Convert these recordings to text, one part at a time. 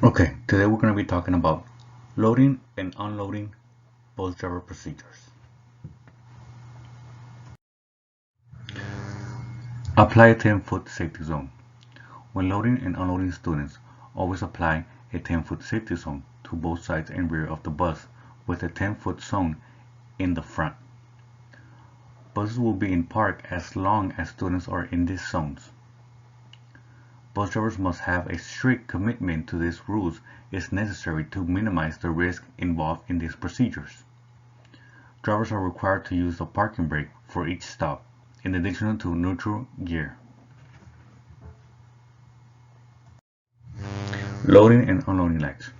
Okay, today we're going to be talking about loading and unloading bus driver procedures. Apply a 10-foot safety zone. When loading and unloading students, always apply a 10-foot safety zone to both sides and rear of the bus with a 10-foot zone in the front. Buses will be in park as long as students are in these zones. Bus drivers must have a strict commitment to these rules is necessary to minimize the risk involved in these procedures. Drivers are required to use the parking brake for each stop, in addition to neutral gear. Loading and unloading lights.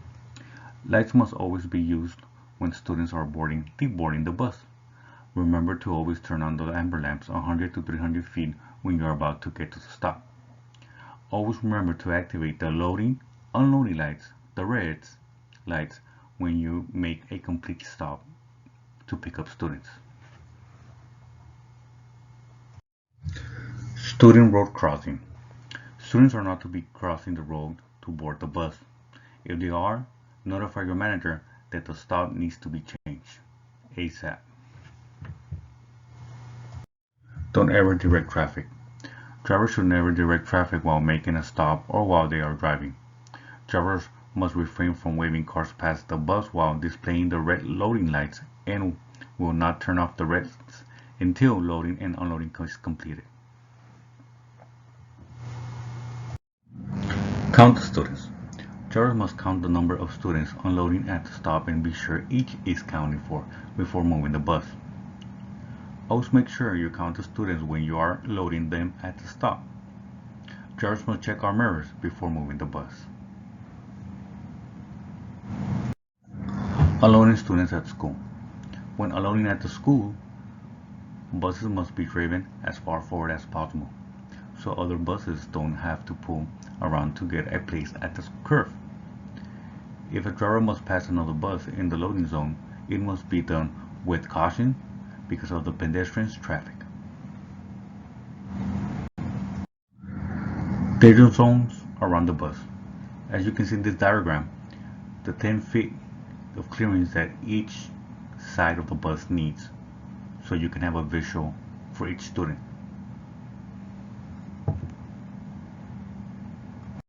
Lights must always be used when students are deboarding the bus. Remember to always turn on the amber lamps 100 to 300 feet when you are about to get to the stop. Always remember to activate the loading, unloading lights, the red lights, when you make a complete stop to pick up students. Student road crossing. Students are not to be crossing the road to board the bus. If they are, notify your manager that the stop needs to be changed ASAP. Don't ever direct traffic. Drivers should never direct traffic while making a stop or while they are driving. Drivers must refrain from waving cars past the bus while displaying the red loading lights and will not turn off the reds until loading and unloading is completed. Count the students. Drivers must count the number of students unloading at the stop and be sure each is counted for before moving the bus. Always make sure you count the students when you are loading them at the stop. Drivers must check our mirrors before moving the bus. Unloading students at school. When unloading at the school, buses must be driven as far forward as possible, so other buses don't have to pull around to get a place at the curve. If a driver must pass another bus in the loading zone, it must be done with caution because of the pedestrians' traffic. Danger zones around the bus. As you can see in this diagram, the 10 feet of clearance that each side of the bus needs, so you can have a visual for each student.